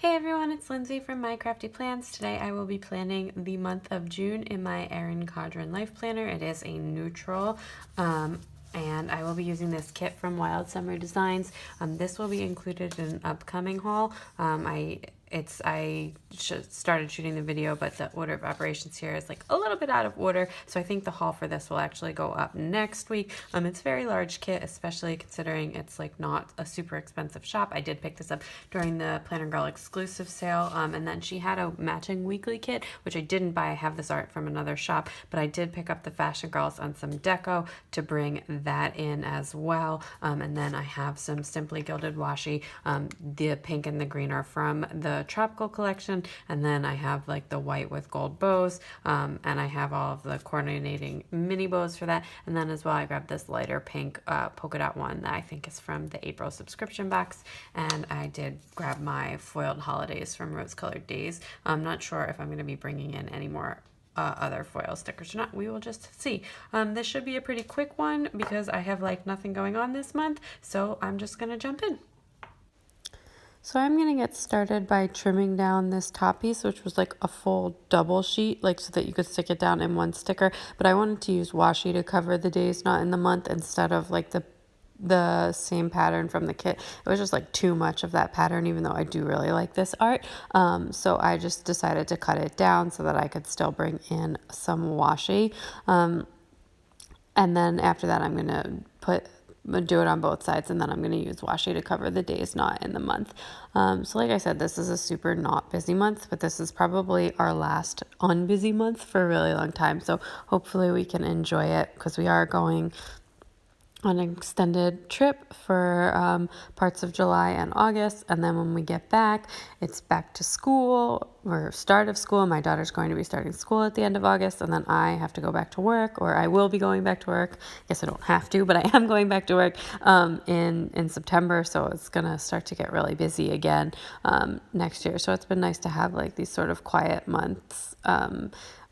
Hey everyone, it's Lindsay from My Crafty Plans. Today I will be planning the month of June in my Erin Condren Life Planner. It is a neutral and I will be using this kit from Wild Summer Designs. This will be included in an upcoming haul. I started shooting the video, but the order of operations here is like a little bit out of order, so I think the haul for this will actually go up next week. It's a very large kit, especially considering it's like not a super expensive shop. I did pick this up during the Planner Girl exclusive sale, and then she had a matching weekly kit, which I didn't buy. I have this art from another shop, but I did pick up the Fashion Girls on some deco to bring that in as well. And then I have some Simply Gilded Washi. The pink and the green are from the tropical collection, and then I have like the white with gold bows, and I have all of the coordinating mini bows for that. And then as well I grabbed this lighter pink polka dot one that I think is from the April subscription box, and I did grab my foiled holidays from Rose Colored Daze. I'm not sure if I'm going to be bringing in any more other foil stickers or not. We will just see. This should be a pretty quick one because I have like nothing going on this month, so I'm just gonna jump in. So I'm going to get started by trimming down this top piece, which was like a full double sheet, like so that you could stick it down in one sticker. But I wanted to use washi to cover the days not in the month instead of like the same pattern from the kit. It was just like too much of that pattern, even though I do really like this art. So I just decided to cut it down so that I could still bring in some washi. And then after that, I'm going to do it on both sides, and then I'm going to use washi to cover the days not in the month. So like I said, this is a super not busy month, but this is probably our last unbusy month for a really long time. So hopefully we can enjoy it because we are going on an extended trip for parts of July and August, and then when we get back, it's back to school or start of school. My daughter's going to be starting school at the end of August, and then I have to go back to work, or I will be going back to work. I guess I don't have to, but I am going back to work in September, so it's gonna start to get really busy again next year. So it's been nice to have like these sort of quiet months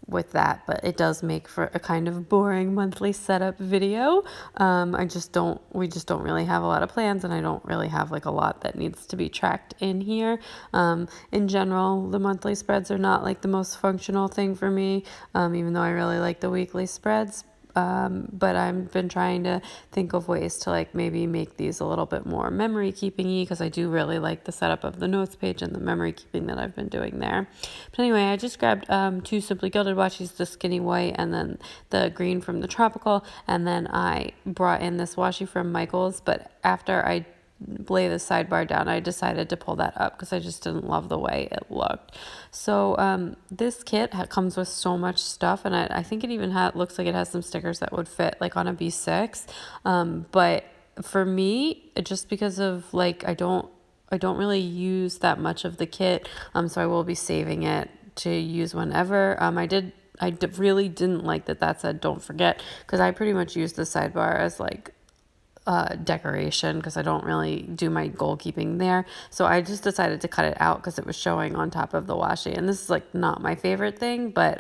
with that, but it does make for a kind of boring monthly setup video. We just don't really have a lot of plans, and I don't really have like a lot that needs to be tracked in here. In general, the monthly spreads are not like the most functional thing for me, even though I really like the weekly spreads. But I've been trying to think of ways to like maybe make these a little bit more memory keeping-y, because I do really like the setup of the notes page and the memory keeping that I've been doing there. But anyway, I just grabbed two Simply Gilded Washis, the skinny white and then the green from the tropical, and then I brought in this washi from Michael's, but after I lay the sidebar down, I decided to pull that up because I just didn't love the way it looked. So this kit comes with so much stuff, and I think it even looks like it has some stickers that would fit like on a B6, but for me, just because of like I don't really use that much of the kit, so I will be saving it to use whenever. I really didn't like that said don't forget, because I pretty much use the sidebar as like decoration because I don't really do my goal keeping there. So I just decided to cut it out because it was showing on top of the washi, and this is like not my favorite thing, but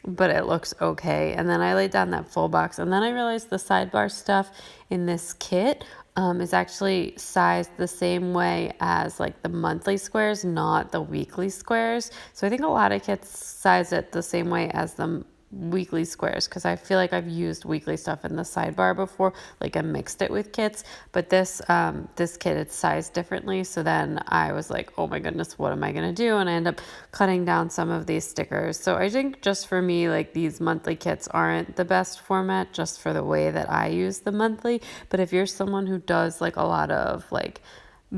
it looks okay. And then I laid down that full box, and then I realized the sidebar stuff in this kit is actually sized the same way as like the monthly squares, not the weekly squares. So I think a lot of kits size it the same way as the weekly squares, because I feel like I've used weekly stuff in the sidebar before, like I mixed it with kits, but this kit, it's sized differently. So then I was like, oh my goodness, what am I gonna do? And I end up cutting down some of these stickers. So I think just for me, like these monthly kits aren't the best format just for the way that I use the monthly. But if you're someone who does like a lot of like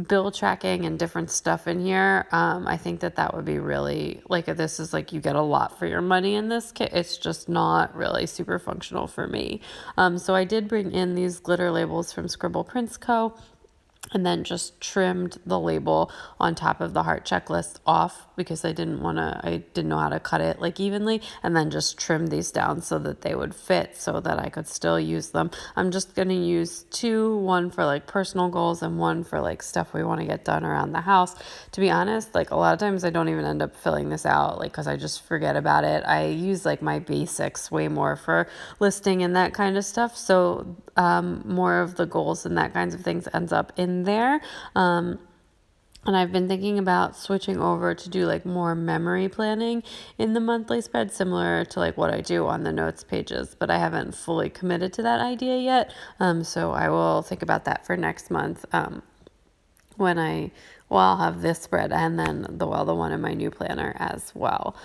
bill tracking and different stuff in here, I think that would be really like, this is like you get a lot for your money in this kit. It's just not really super functional for me. So I did bring in these glitter labels from Scribble Prints Co., and then just trimmed the label on top of the heart checklist off because I didn't know how to cut it like evenly, and then just trimmed these down so that they would fit so that I could still use them. I'm just going to use two, one for like personal goals and one for like stuff we want to get done around the house. To be honest, like a lot of times I don't even end up filling this out, like because I just forget about it. I use like my basics way more for listing and that kind of stuff. So more of the goals and that kinds of things ends up in there. And I've been thinking about switching over to do like more memory planning in the monthly spread, similar to like what I do on the notes pages, but I haven't fully committed to that idea yet. So I will think about that for next month. When I'll have this spread and then the one in my new planner as well.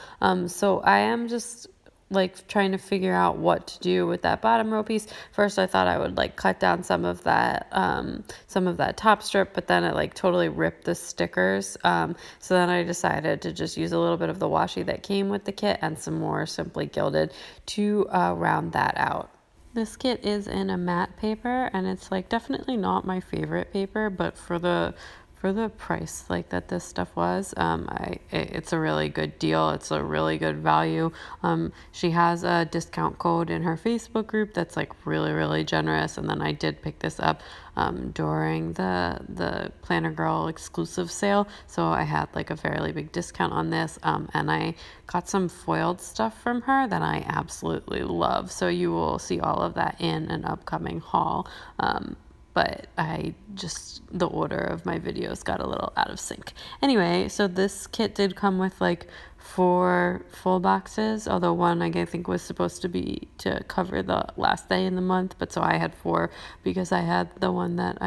So I am just like trying to figure out what to do with that bottom row piece. First, I thought I would like cut down some of that top strip, but then it like totally ripped the stickers. So then I decided to just use a little bit of the washi that came with the kit and some more Simply Gilded to round that out. This kit is in a matte paper, and it's like definitely not my favorite paper, but for the price like that this stuff was, it's a really good deal. It's a really good value. She has a discount code in her Facebook group that's like really, really generous. And then I did pick this up during the Planner Girl exclusive sale, so I had like a fairly big discount on this, and I got some foiled stuff from her that I absolutely love. So you will see all of that in an upcoming haul. But the order of my videos got a little out of sync. Anyway, so this kit did come with like 4 full boxes, although one I think was supposed to be to cover the last day in the month, but so I had 4 because I had the one that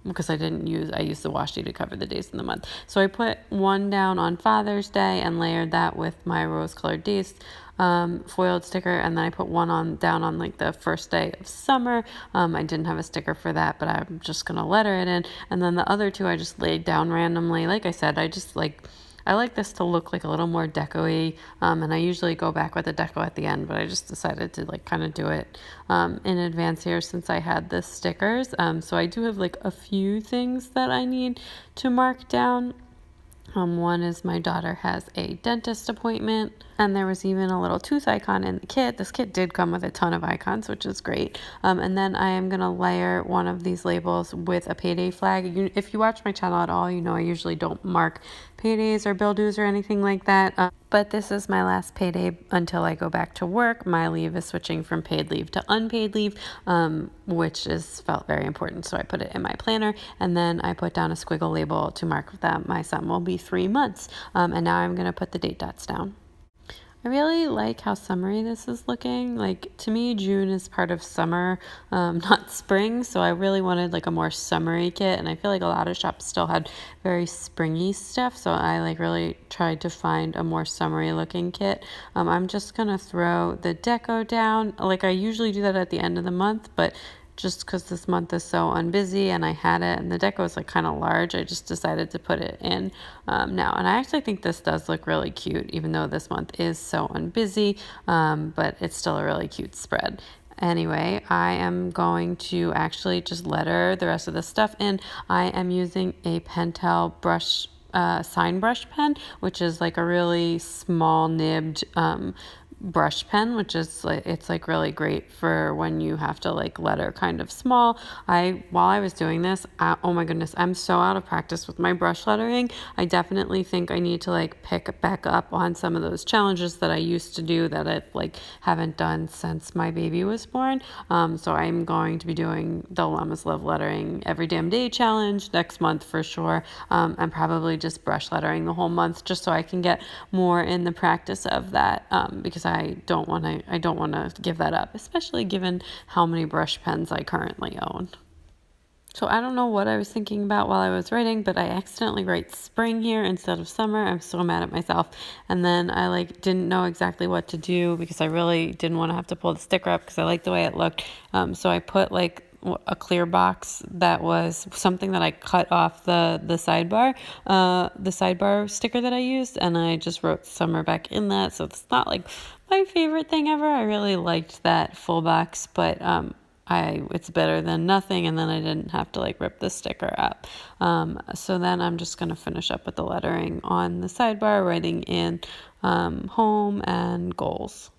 because I used the washi to cover the days in the month. So I put one down on Father's Day and layered that with my Rose Colored Daze foiled sticker, and then I put one down on like the first day of summer. I didn't have a sticker for that, but I'm just gonna letter it in, and then the other 2 I just laid down randomly. Like I said, I like this to look like a little more deco-y, and I usually go back with the deco at the end, but I just decided to like kind of do it in advance here since I had the stickers. So I do have like a few things that I need to mark down. One is my daughter has a dentist appointment, and there was even a little tooth icon in the kit. This kit did come with a ton of icons, which is great. And then I am going to layer one of these labels with a payday flag. If you watch my channel at all, you know I usually don't mark paydays or bill dues or anything like that. But this is my last payday until I go back to work. My leave is switching from paid leave to unpaid leave, which felt very important. So I put it in my planner, and then I put down a squiggle label to mark that my son will be 3 months. And now I'm going to put the date dots down. I really like how summery this is looking. Like, to me, June is part of summer, not spring. So I really wanted like a more summery kit, and I feel like a lot of shops still had very springy stuff. So I like really tried to find a more summery looking kit. I'm just gonna throw the deco down. Like I usually do that at the end of the month, but just because this month is so unbusy and I had it and the deco is like kind of large, I just decided to put it in now. And I actually think this does look really cute, even though this month is so unbusy, but it's still a really cute spread. Anyway, I am going to actually just letter the rest of the stuff in. I am using a Pentel brush, sign brush pen, which is like a really small nibbed brush pen, which is like, it's like really great for when you have to like letter kind of small. While I was doing this, oh my goodness, I'm so out of practice with my brush lettering. I definitely think I need to like pick back up on some of those challenges that I used to do that I like haven't done since my baby was born. So I'm going to be doing the Llamas Love Lettering Every Damn Day challenge next month for sure. And probably just brush lettering the whole month just so I can get more in the practice of that, because I don't want to give that up, especially given how many brush pens I currently own. So I don't know what I was thinking about while I was writing, but I accidentally write spring here instead of summer. I'm so mad at myself. And then I like didn't know exactly what to do because I really didn't want to have to pull the sticker up because I liked the way it looked. So I put like a clear box that was something that I cut off the sidebar sticker that I used, and I just wrote summer back in that. So it's not like my favorite thing ever. I really liked that full box, but it's better than nothing, and then I didn't have to like rip the sticker up. So then I'm just gonna finish up with the lettering on the sidebar, writing in home and goals.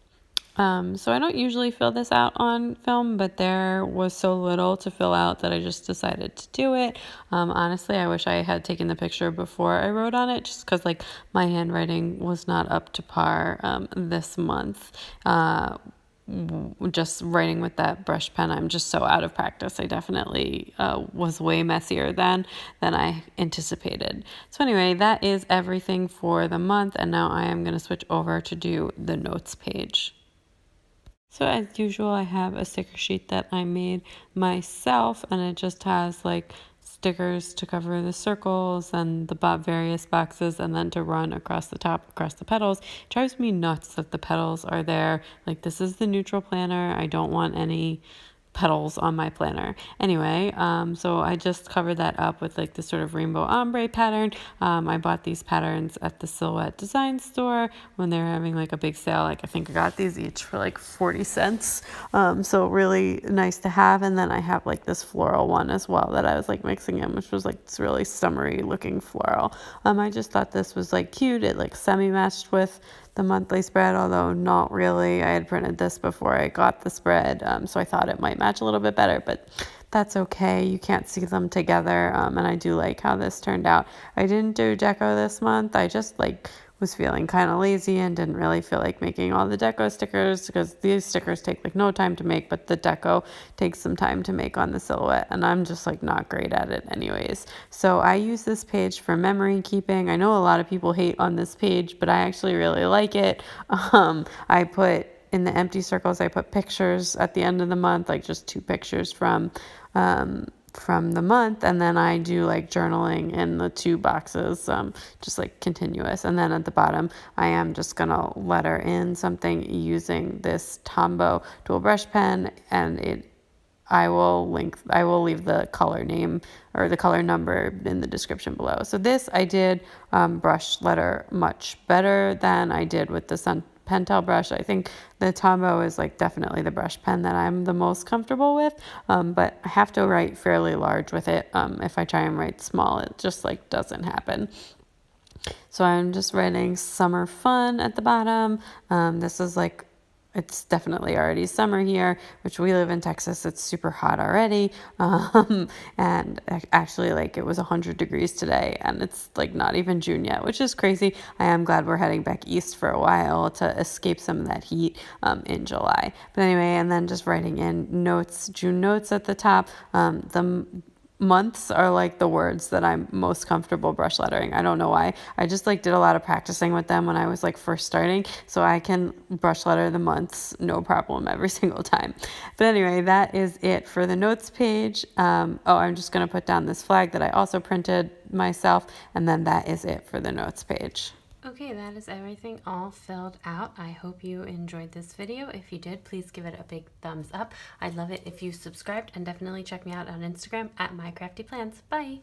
So I don't usually fill this out on film, but there was so little to fill out that I just decided to do it. Honestly, I wish I had taken the picture before I wrote on it, just because like my handwriting was not up to par this month. just writing with that brush pen, I'm just so out of practice. I definitely was way messier than I anticipated. So anyway, that is everything for the month, and now I am going to switch over to do the notes page. So as usual, I have a sticker sheet that I made myself, and it just has like stickers to cover the circles and the various boxes, and then to run across the top, across the petals. It drives me nuts that the petals are there. Like, this is the neutral planner. I don't want any petals on my planner. Anyway, so I just covered that up with like this sort of rainbow ombre pattern. I bought these patterns at the Silhouette Design store when they were having like a big sale. Like, I think I got these each for like 40 cents. So really nice to have. And then I have like this floral one as well that I was like mixing in, which was like this really summery looking floral. I just thought this was like cute. It like semi-matched with the monthly spread, although not really. I had printed this before I got the spread, so I thought it might match a little bit better, but that's okay. You can't see them together, and I do like how this turned out. I didn't do deco this month. I just like was feeling kind of lazy and didn't really feel like making all the deco stickers, because these stickers take like no time to make, but the deco takes some time to make on the silhouette, and I'm just like not great at it anyways. So I use this page for memory keeping. I know a lot of people hate on this page, but I actually really like it. I put in the empty circles, I put pictures at the end of the month, like just 2 pictures from the month, and then I do like journaling in the 2 boxes, just like continuous. And then at the bottom, I am just gonna letter in something using this Tombow dual brush pen, and I will leave the color name or the color number in the description below. So this I did brush letter much better than I did with the Pentel brush. I think the Tombow is like definitely the brush pen that I'm the most comfortable with, but I have to write fairly large with it. If I try and write small, it just like doesn't happen. So I'm just writing summer fun at the bottom. This is like, it's definitely already summer here, which we live in Texas. It's super hot already. And actually, like, it was 100 degrees today, and it's like not even June yet, which is crazy. I am glad we're heading back east for a while to escape some of that heat in July. But anyway, and then just writing in notes, June notes at the top. The months are like the words that I'm most comfortable brush lettering. I don't know why. I just like did a lot of practicing with them when I was like first starting, so I can brush letter the months no problem every single time. But anyway, that is it for the notes page. I'm just going to put down this flag that I also printed myself, and then that is it for the notes page. Okay, that is everything all filled out. I hope you enjoyed this video. If you did, please give it a big thumbs up. I'd love it if you subscribed, and definitely check me out on Instagram at mycraftyplans. Bye!